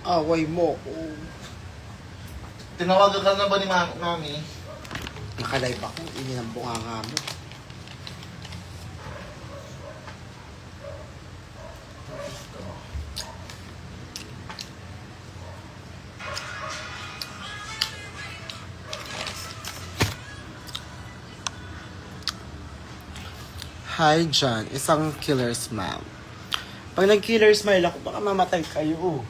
Away mo ko. Tinawagan ka na ba ni Mami? Nakalive ako. Ininambong nga mo. Hi, John. Isang killer smile. Pag nag-killer smile ako, baka mamatay kayo.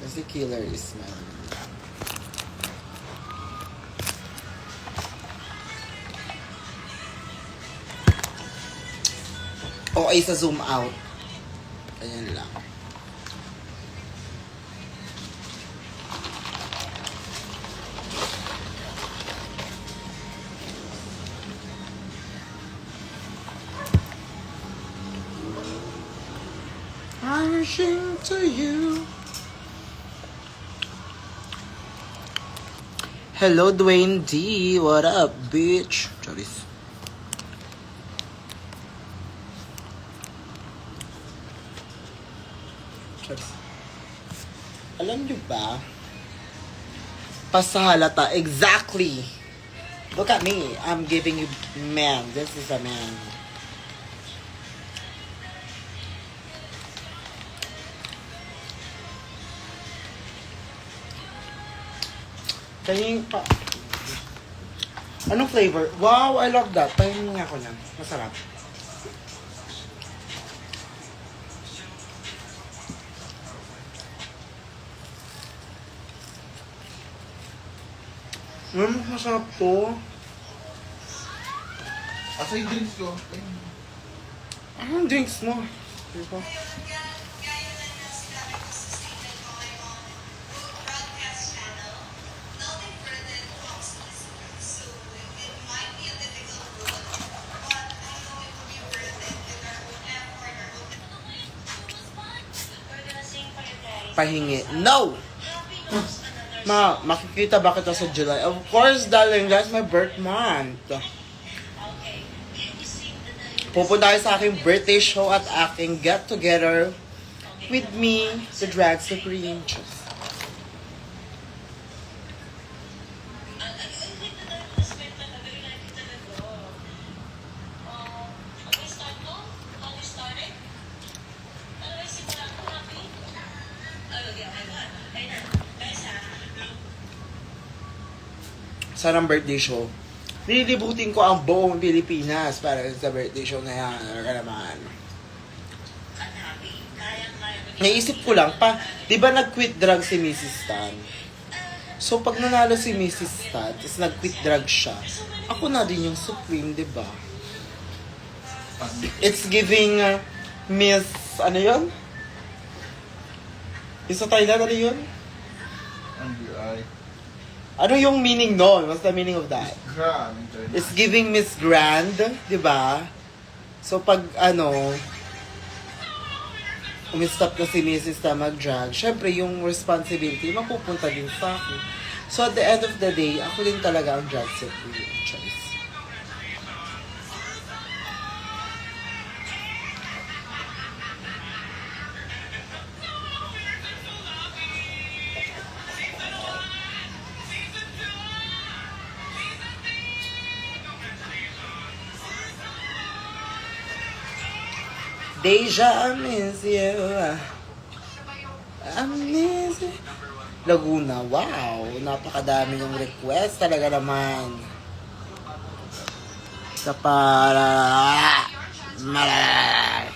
Kasi killer smile. Okay sa zoom out. Ayan lang. I'm rushing to you. Hello, Dwayne D. What up, bitch? Charis. Charis. Alam nyo ba? Pasahalata. Exactly. Look at me. I'm giving you man. This is a man. Kaya pa. Anong flavor? Wow, I love that. Pahingin nga ako niyan. Masarap. Masarap to. Asa yung drinks ko? Anong drinks mo? Diba? Pahingi. No! Makikita ba kita sa July? Of course, darling. That's my birth month. Pupunta kayo sa aking birthday show at aking get together with me, the Drag Supreme. Sarang birthday show. Nililibutin ko ang buong Pilipinas para sa birthday show na yan. Ano ka naman? Naisip ko lang pa, di ba nag-quit drug si Mrs. Stan? So pag nanalo si Mrs. Stan, tapos nag-quit drug siya, ako na din yung Supreme, di ba? It's giving Miss, ano yun? Yung sa Thailand, ano yun? Ano yung meaning nun? What's the meaning of that? Grand. It's giving Miss Grand, di ba? So pag umistop na si Mrs. na mag-drag, syempre yung responsibility mapupunta din sa akin. So at the end of the day, ako din talaga ang drag supreme choice. Deja, I miss you. I miss you. Laguna, wow. Napakadami yung request talaga naman. Sa para... Malala.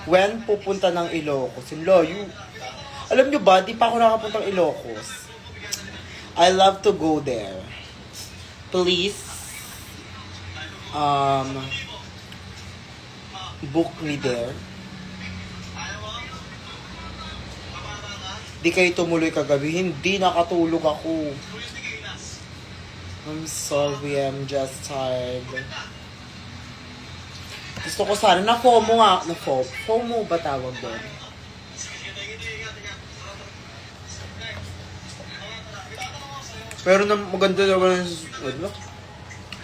When pupunta ng Ilocos? Yung layo. Alam nyo ba, di pa ako nakapuntang Ilocos. I love to go there. Please, book me there. Di kayo tumuloy kagabi. Hindi, nakatulog ako. I'm sorry, I'm just tired. Gusto ko sana, na-FOMO nga. FOMO ba tawag doon? Pero na, maganda naman, ano?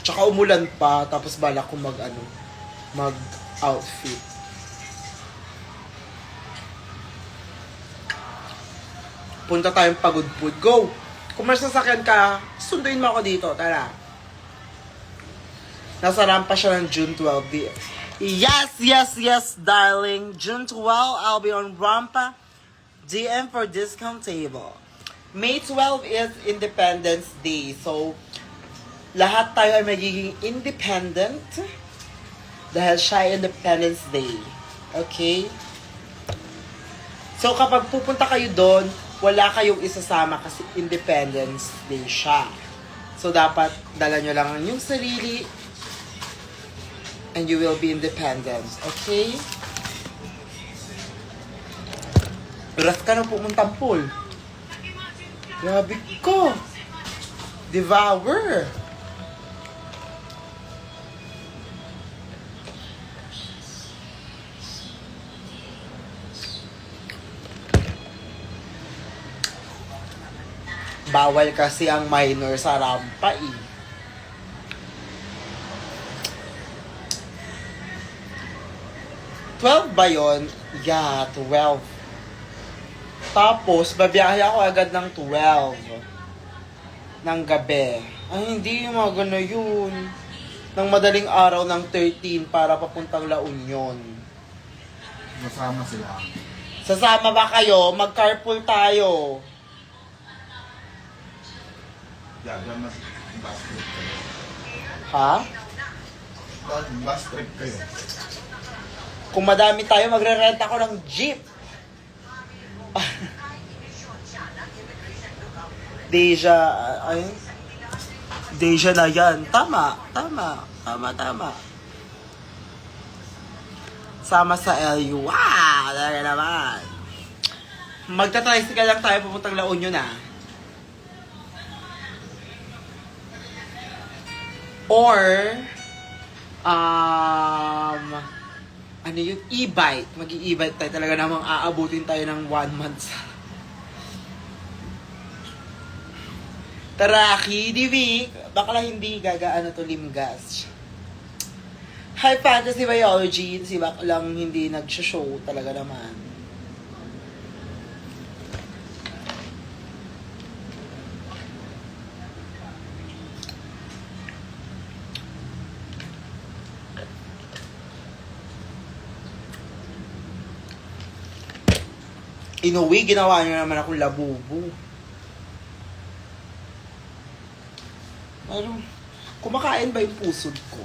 Tsaka umulan pa, tapos balak ko mag-outfit. Punta tayong Pagod Food. Go! Kung may sasakyan ka, sunduin mo ako dito. Tara. Nasa rampa siya ng June 12. Yes, darling. June 12, I'll be on Rampa. DM for discount table. May 12 is Independence Day. So, lahat tayo ay magiging independent dahil siya ay Independence Day. Okay? So, kapag pupunta kayo doon, wala kayong isasama kasi Independence Day siya. So, dapat dala nyo lang yung sarili and you will be independent. Okay? Oras ka na pumunta pool. Grabe ko. Devour. Bawal kasi ang minor sa rampa eh. $12 ba yun? Yeah, 12. Tapos, babiyahe ako agad ng 12 ng gabi. Ay, hindi yung mga gano'n yun. Ng madaling araw ng 13 para papuntang La Union. Masama sila. Sasama ba kayo? Mag-carpool tayo. Yan mas bus trip kayo. Ha? Bus trip kayo. Kung madami tayo, magre-rent ako ng jeep. Deja, ay, Deja na yan. Tama. Sama sa LU. Wow! Talaga naman. Magta-tricycle lang tayo pupuntang La Union na. Or, ano yung e-bike. Mag-i-e-bike tayo. Talaga namang aabutin tayo ng 1 month. Taraki, Divi. Bakla hindi gagaan to limgas. High Fantasy Biology. Si Baklang hindi nag-show talaga naman. Inuwi, ginawa niyo naman akong labubo. Ano, kumakain ba yung pusod ko?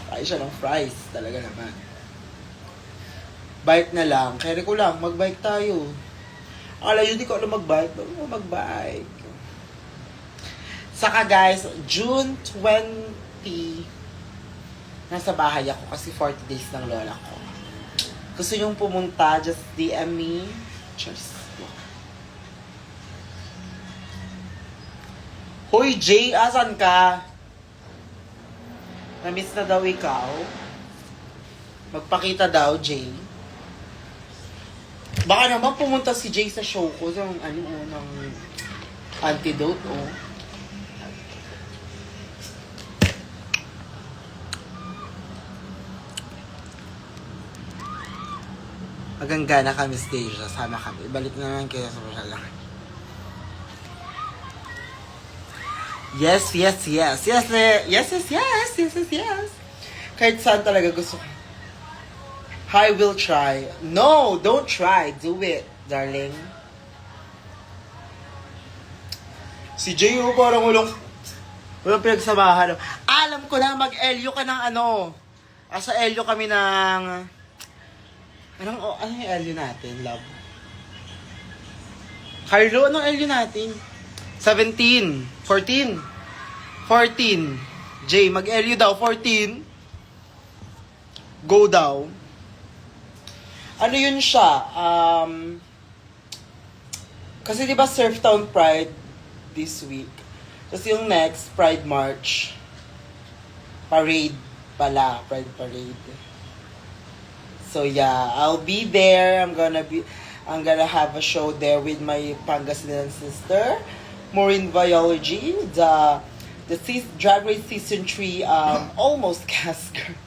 Kain siya ng fries, talaga naman. Bike na lang, kaya ko lang, mag-bike tayo. Akala yun, di ko alam mag-bike. Bago mo mag-bike. Saka guys, June 20, nasa bahay ako kasi 40 days ng lola ko. Gusto nyong pumunta, just DM me. Cheers. Hoy, Jay, asan ka? Na-miss na daw ikaw. Magpakita daw, Jay. Baka naman pumunta si Jay sa show ko ng ng antidote, oh. Maganda na kami stage. Sana kami. Ibalik na naman kayo sa social lang. Yes. Kahit saan talaga gusto ko. I will try. No, don't try. Do it, darling. Si Jay, parang walang pinagsamahan. Alam ko na, mag-Elyo ka ng ano. Sa Elyo kami ng... Ano yung Elyo natin, love? Carlo, anong Elyo natin? 17. 14. Jay, mag-Elyo daw. 14. Go daw. Ano yun siya? Kasi diba Surftown Pride this week? Tapos yung next, Pride March. Parade pala. Pride Parade. So yeah, I'll be there. I'm gonna have a show there with my Pangasinan sister. Marine Biology, the Drag Race Season 3 almost cast girl.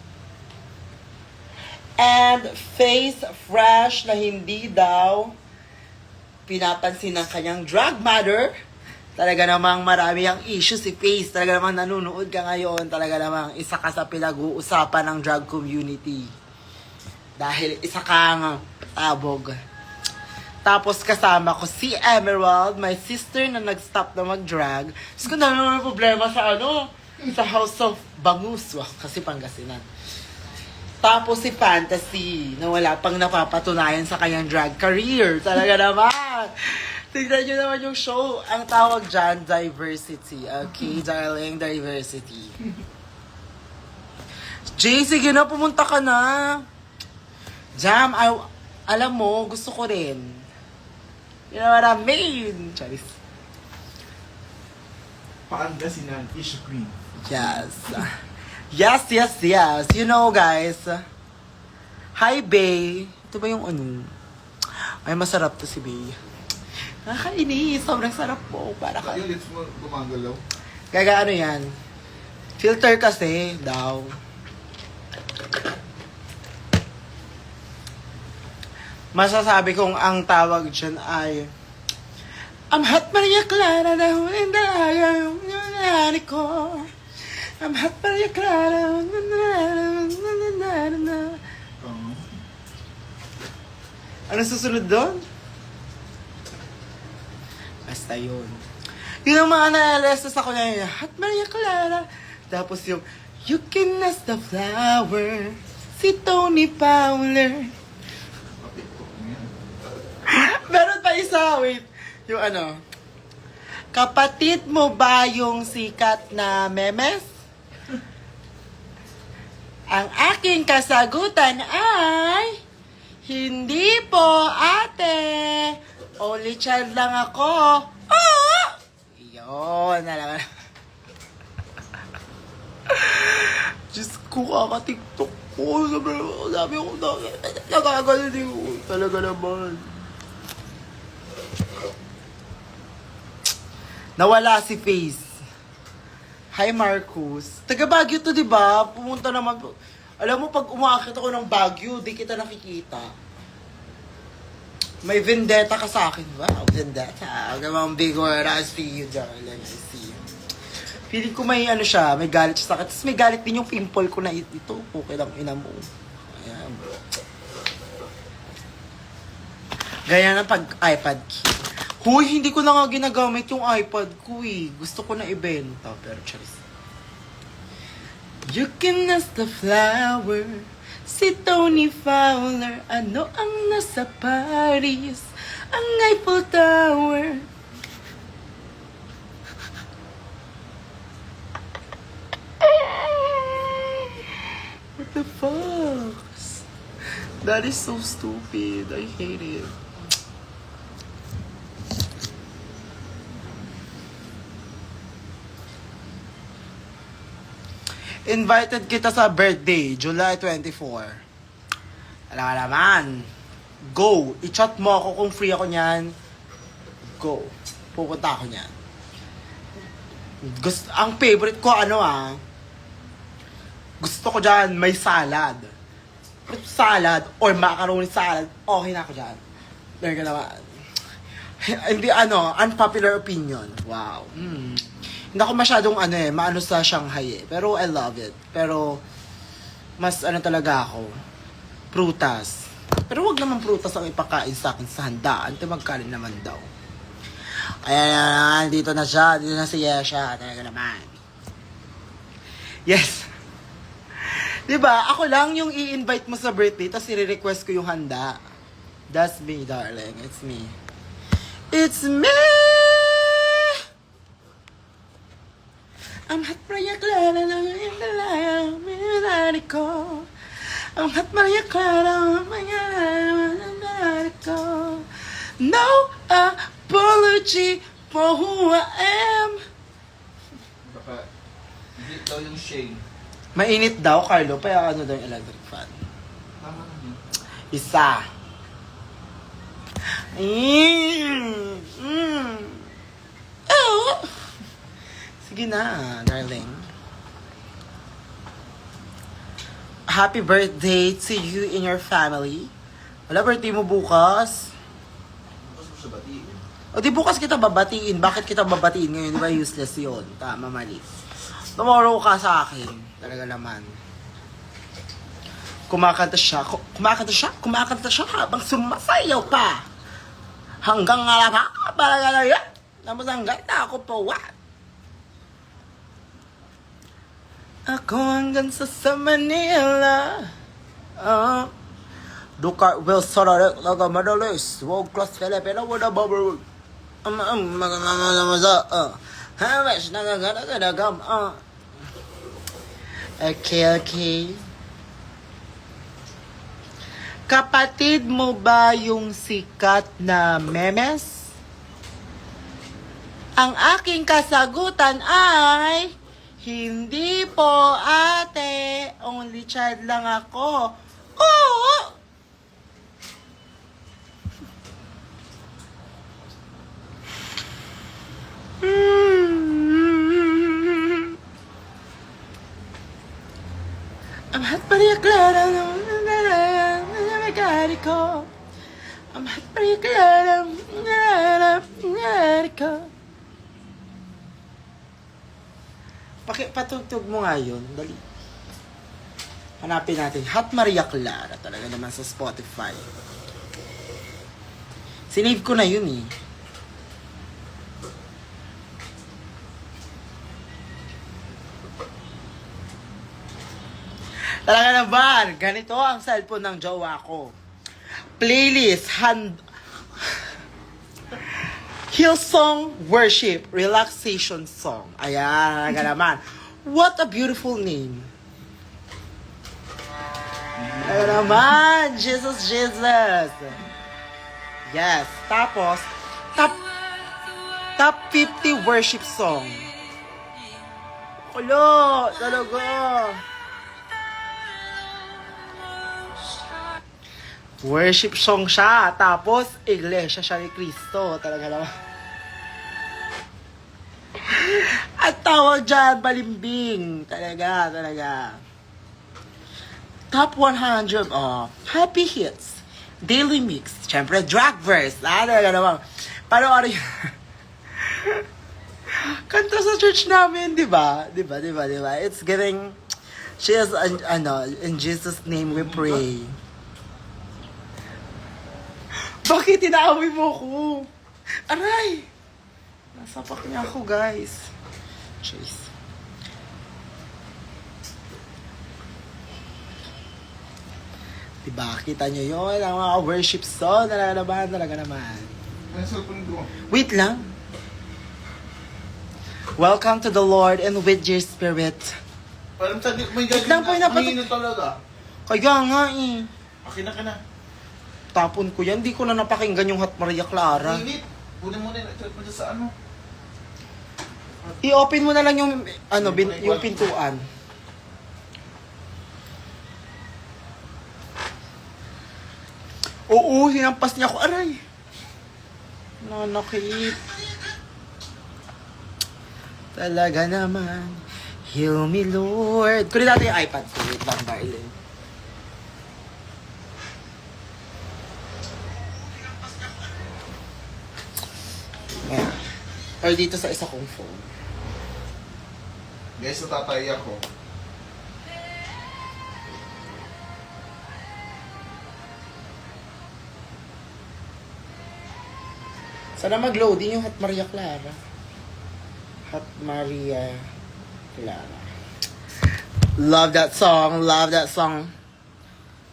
And Face Fresh na hindi daw pinapansin ng kanyang drag mother. Talaga namang marami ang issue si Face. Talaga namang nanonood ka ngayon. Talaga namang isa ka sa pinag-uusapan ng drag community. Dahil isa kang tabog. Tapos kasama ko si Emerald, my sister na nag-stop na mag-drag. Tapos kung naman problema sa sa House of Bangus. Kasi Pangasinan. Tapos si Fantasy, na wala pang napapatunayan sa kanyang drag career. Talaga naman. Tignan nyo naman yung show. Ang tawag dyan, diversity. Okay, darling, diversity. Jay, sige na, pumunta ka na. Jam, alam mo, gusto ko rin. You know what I mean? Charis. Pangasinan, issue queen. Yes. Yes. You know, guys. Hi, Bay. Ito ba yung ano? Ay, masarap to si Bay. Nakakainis. Sobrang sarap po. Para ka. Yung lips mo gumagalaw. Kaya ano yan? Filter kasi daw. Masasabi kong ang tawag dyan ay I'm hot Maria Clara na huling dalaga yung nangyari ko. I'm hot Maria Clara Ano susunod doon? Basta yun. Yun ang mga naalestas ako na yun. Hot Maria Clara. Tapos yung You Can Ask the Flower. Si Tony Fowler. Meron pa isa, wait. Yung ano. Kapatid mo ba yung sikat na memes? Ang aking kasagutan ay hindi po, ate. Only child lang ako. Oh! Yun, alam mo. Diyos ko, kaka-tiktok ko. Sabi ko, nagagano din ko. Talaga naman. Nawala si Face. Hi, Marcus. Taga Baguio to, di ba? Pumunta naman. Alam mo, pag umakit ako ng Baguio, di kita nakikita. May vendetta ka sa akin. Wow, vendetta. Gamang bigor. I see you, darling. I see you. Feeling ko may ano siya, may galit siya sa akin. Tapos may galit din yung pimple ko na ito. Okay lang, ina mo. Ayan. Gaya ng pag-iPad key. Huy, hindi ko na nga ginagamit yung iPad ko eh. Gusto ko na ibenta. Pero charis. You can ask the flower. Si Tony Fowler. Ano ang nasa Paris? Ang Eiffel Tower. What the fuck? That is so stupid. I hate it. Invited kita sa birthday, July 24. Alam ka naman. Go. I-chat mo ako kung free ako niyan. Go. Pupunta ako niyan. Ang favorite ko, gusto ko dyan, may salad. Salad or macaroni salad, okay na ako dyan. There ka naman. Hindi, unpopular opinion. Wow. Hindi ako masyadong maano sa Shanghai eh. Pero I love it. Pero, mas talaga ako. Prutas. Pero wag naman prutas ang ipakain sa akin sa handaan. Magkain naman daw. Ayan, dito na siya. Dito na si Yesha. Talaga naman. Yes. Diba? Ako lang yung i-invite mo sa birthday tapos i-request ko yung handa. That's me, darling. It's me. It's me! I'm hot Maria Clara lang in the light, minari ko. I'm hot Maria Clara, minari ko. No apology for who I am. Baka, hindi daw yung shame. Mainit daw, Carlo. Kaya daw yung electric fan? Tama naman. Isa. Sige na, darling. Happy birthday to you and your family. Wala, birthday mo bukas. Bukas mo siya batiin. O di bukas kita babatiin. Bakit kita babatiin ngayon? Di ba useless yun? Tama, mali. Tomorrow ka sa akin. Talaga naman. Kumakanta siya habang sumasayaw pa. Hanggang nga pa, parang yan. Tapos hanggang na ako pa, what? Ako hanggang sa Manila. Do cartwheel sararek laga madalis. World class Filipino with a bubble. Hamas nagagam. Okay. Kapatid mo ba yung sikat na memes? Ang aking kasagutan ay, hindi po ate, only child lang ako. Oo! I'm hot Maria Clara, nagagari ko. I'm hot Maria Clara, nagagari ko. Patugtog mo nga yun, dali. Hanapin natin, Hot Maria Clara, talaga naman sa Spotify. Sinave ko na yun eh. Talaga naman, ganito ang cellphone ng jowa ko. Playlist, Hillsong Worship, Relaxation Song. Ayan, talaga naman. What a beautiful name. Talaga naman, Jesus. Yes, tapos, top 50 worship song. Ulo, talaga. Worship song siya. Tapos, iglesia siya ni Cristo. Talaga naman. At tawag dyan, balimbing. Talaga. Top 100 Happy Hits. Daily Mix. Siyempre, Drag Verse. Talaga naman. Paano yun? Kanta sa church namin, di ba? It's giving, she is, in Jesus' name we pray. Bakit tinaamoy mo ko? Aray! Nasapak niya ako, guys. Jeez. Diba? Kita nyo yun? Ang mga worship song. Talaga naman. Ano sa cellphone ko? Wait lang. Welcome to the Lord and with your spirit. Parang may Wait lang po, mahino talaga. Kaya nga eh. Akin na. Tapon ko yan. Di ko na napakinggan yung Hot Maria Clara. Init. Kunin mo na yung sa ano. I-open mo na lang yung, yung pintuan. Oo, hinampas niya ako. Aray! Nanakit. Talaga naman. Heal me, Lord. Kunin natin yung iPad ko. Wait lang, darling. Ayan. Or dito sa isa kong phone. Guys, natatay ako. Sana mag-loading yung Hot Maria Clara. Hot Maria Clara. Love that song.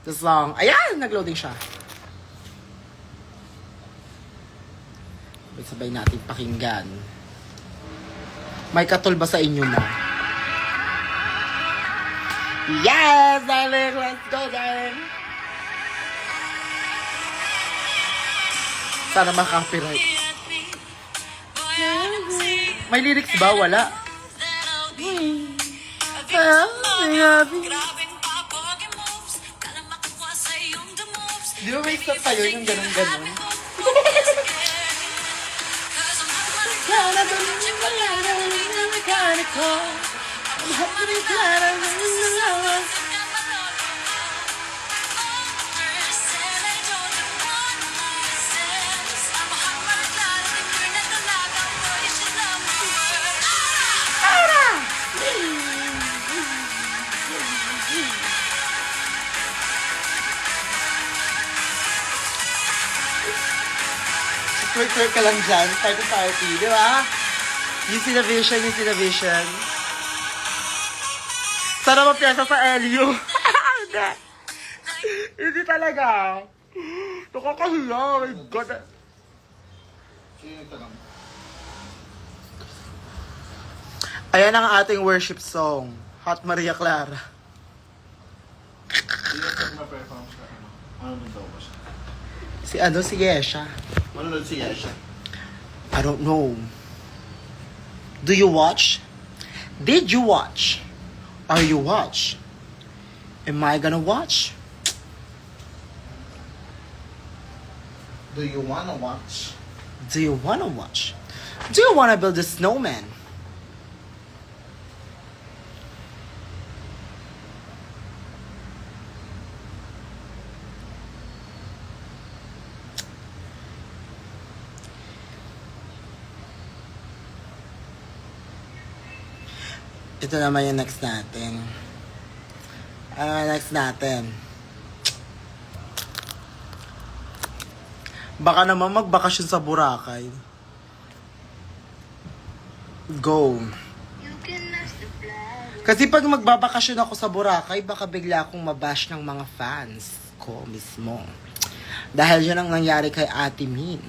The song. Ayan! Nag-loading siya. Sabay natin pakinggan. May katol ba sa inyo na? Yes, darling! Let's go, darling! Sana maka-copyright. May lyrics ba? Wala. Di ba may stop tayo yung ganun-ganun? Twerk ka lang dyan. Party, di ba? You see the vision, you see the vision. Sana mapiyasa sa LU. Hindi. Hindi talaga. Nakakahiya. Oh my God. Sino nagtanong? Ayan ang ating worship song. Hot Maria Clara. Sino nagma-perform sa ano? Ano nung daw ba siya? Si Yesha. Manonood si Yasha. I don't know. Do you watch? Did you watch? Are you watch? Am I gonna watch? Do you wanna watch? Do you wanna watch? Do you wanna build a snowman? Ito naman yung next natin. Next natin. Baka naman magbakasyon sa Boracay. Go. Kasi pag magbabakasyon ako sa Boracay, baka bigla akong mabash ng mga fans ko mismo. Dahil yun ang nangyari kay Ate Min.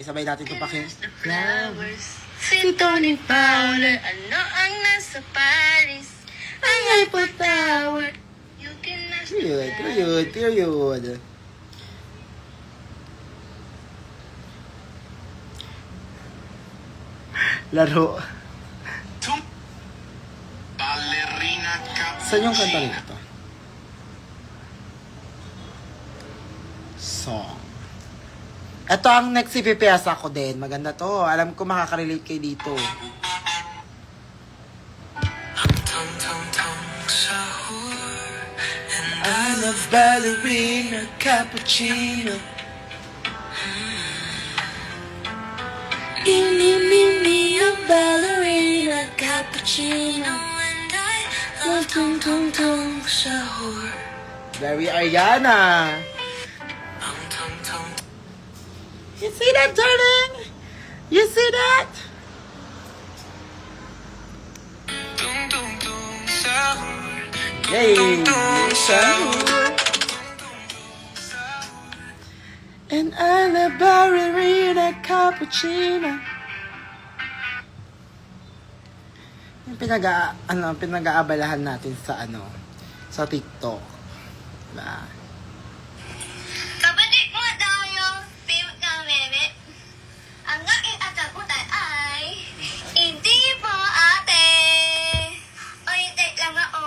Sabay natin ito pakin. Flowers, si Tony Fowler. Ano ang nasa Paris? Ang Eiffel Tower. You can ask the Period. Laro. Ballerina Saan yung kanta nito? Song. Ito ang next ipipiyasa ko din. Maganda to. Alam ko makaka-relate kayo dito. I'm a ballerina cappuccino. Mini, a ballerina cappuccino. And I love tung tung tung sahur. Very Ariana. You see that, darling? You see that? Tung tung tung sahur. Hey, and I'm a ballerina cappuccino. Yung pinag-aabalahan natin sa sa TikTok. Diba? Kapatid mo daw yung favorite na meme. Ang aking atakutan ay hindi po ate. Oy, take lang ako.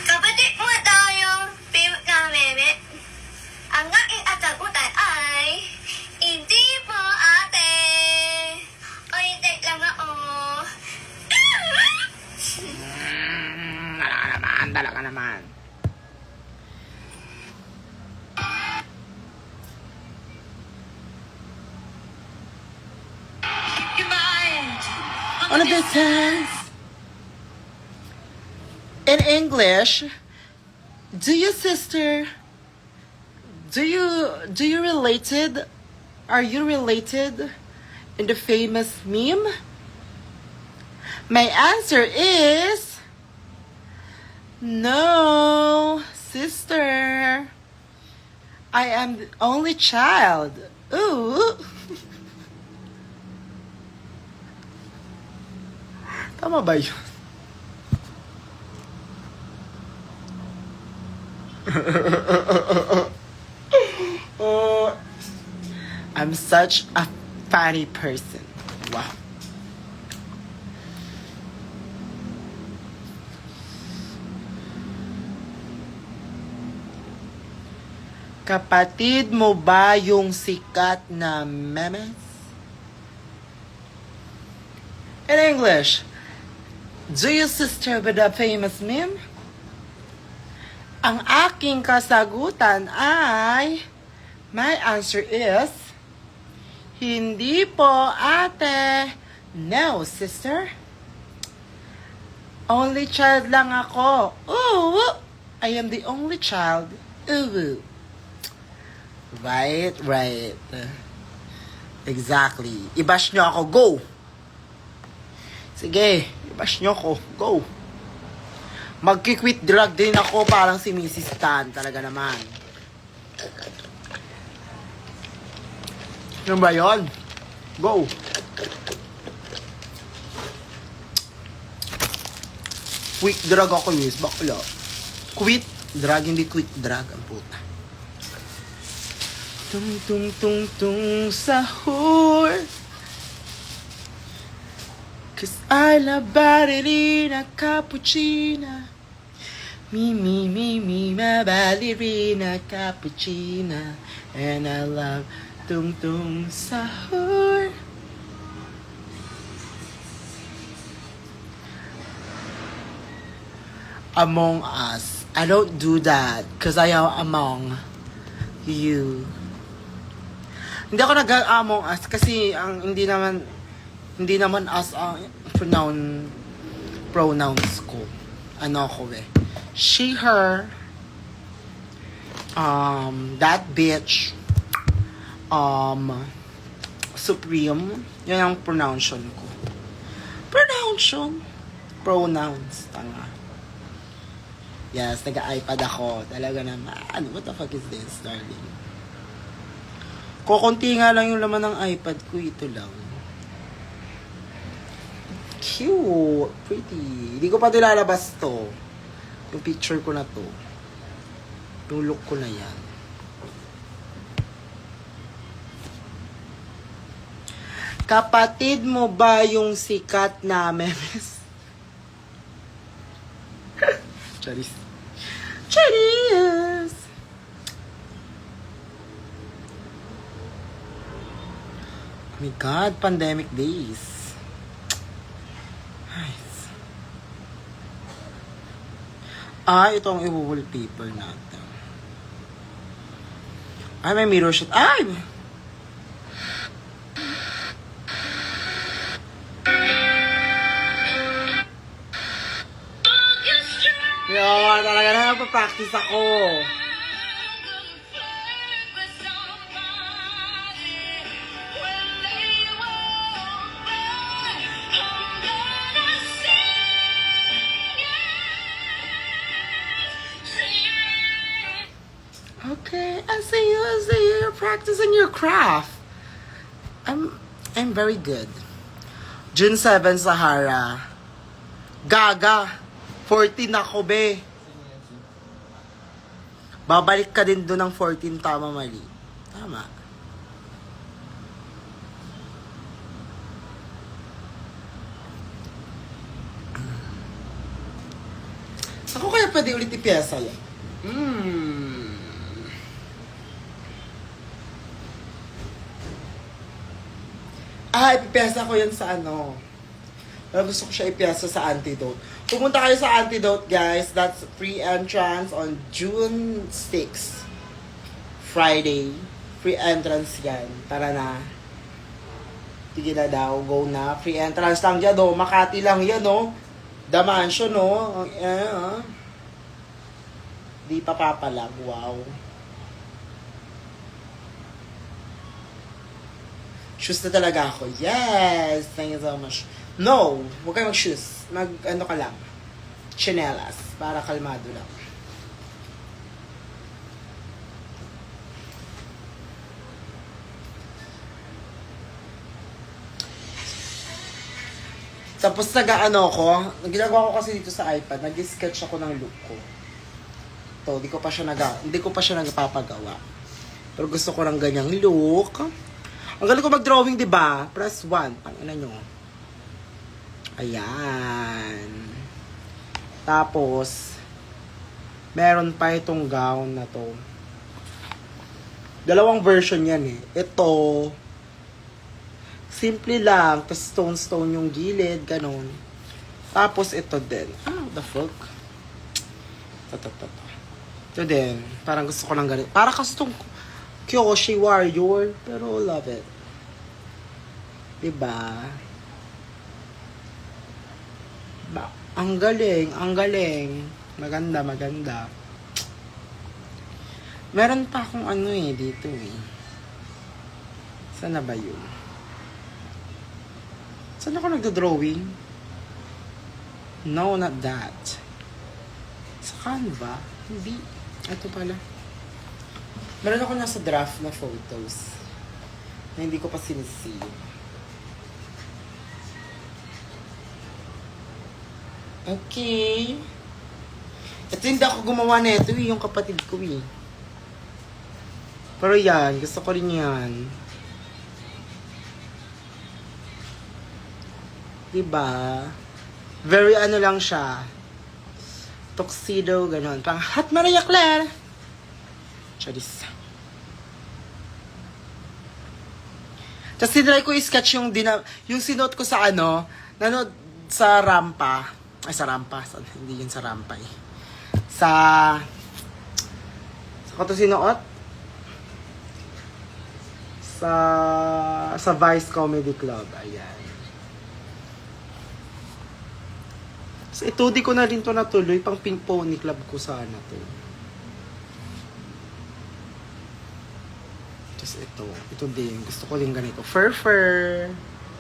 Kapatid mo daw yung favorite na meme. Ang aking atakutan ay hindi po ate. Oy, take lang ako. Dala ka naman. On a distance. In English, do you related? Are you related in the famous meme? My answer is no, sister. I am the only child. Ooh. Tama ba yun? Oh, I'm such a funny person. Wow. Kapatid mo ba yung sikat na memes? In English, do you sister with a famous meme? Ang aking kasagutan ay, my answer is, hindi po ate. No, sister. Only child lang ako. Ooh, I am the only child. Ooh. Right. Exactly. I-bash nyo ako. Go! Sige, i-bash nyo ako. Go! Magki-quit drug din ako parang si Mrs. Tan. Talaga naman. Ano ba yun? Go! Quit drug ako, Miss. Bakla. Quit drug, hindi quit drug. Ang puta. Tung tung tung tung sahur. Cause I love ballerina cappuccina. Me, my ballerina cappuccina. And I love tung tung sahur. Among Us. I don't do that cause I am among you. Hindi ako nag-Among Us kasi ang hindi naman as ang pronouns ko. Ano ako she, her, that bitch, supreme, yun ang pronunciation ko. Pronouns, tanga. Yes, nag-iPad ako. Talaga naman. What the fuck is this, darling? Kukunti nga lang yung laman ng iPad ko. Ito lang. Cute. Pretty. Hindi ko pa nilalabas to. Yung picture ko na to. Yung look ko na yan. Kapatid mo ba yung sikat na memes? Charis. Oh my God, pandemic days. Nice. Ito ang i-wallpaper natin. May mirror shot. Yun, talaga na nagpa-practice ako. Okay, I see you. You're practicing your craft. I'm very good. June 7, Sahara. Gaga. 14 ako, be. Babalik ka din doon ng 14, tama, mali. Tama. Ako kaya pwede ulit ipiyasa yan? Ipipiyasa ko yan sa ano. Gusto ko siya ipiyasa sa Antidote. Pumunta kayo sa Antidote, guys. That's free entrance on June 6. Friday. Free entrance yan. Tara na. Sige na daw. Go na. Free entrance lang dyan, oh. Makati lang yan, oh. The Mansion, oh. Di pa papalag. Wow. Shoes na talaga ako. Yes! Thank you so much. No! Huwag kayo mag-shoes. Ano ka lang. Chinelas. Para kalmado lang. Tapos nag-ano ko. Ginagawa ko kasi dito sa iPad. Nag-sketch ako ng look ko. To, hindi ko pa siya nagpapagawa. Pero gusto ko ng ganyang look. Ang galing ko mag-drawing, di ba? Press 1. Pangina nyo. Ayan. Tapos, meron pa itong gown na to. Dalawang version yan eh. Ito, simple lang. Tapos stone-stone yung gilid. Ganon. Tapos ito din. The fuck? Ito din. Parang gusto ko lang ganito. Para kasi itong Kyoshi Warrior. Pero love it. Diba? Ang galing. Ang galing. Maganda, maganda. Meron pa akong ano eh, dito eh. Saan na ba yun? Saan ako nagdo-drawing? No, not that. Sa Canva? Hindi. Ito pala. Meron ako nasa draft na photos na hindi ko pa sinisave. Okay. Ito hindi ako gumawa na ito yung kapatid ko eh. Pero yan, gusto ko rin yan. Diba? Very ano lang siya. Tuxedo, ganon. Pang Hot Maria Clara. Charis. Tapos tinry ko i-sketch yung sinot ko sa ano, nanood sa rampa. Ay, sa rampa. Hindi yun sa rampa eh. Sa ko to sinuot? Sa Vice Comedy Club. Ayan. So, ito, di ko na rin to natuloy. Pang Pink Pony Club ko sana to. Tapos ito. Ito din. Gusto ko din ganito. Fur.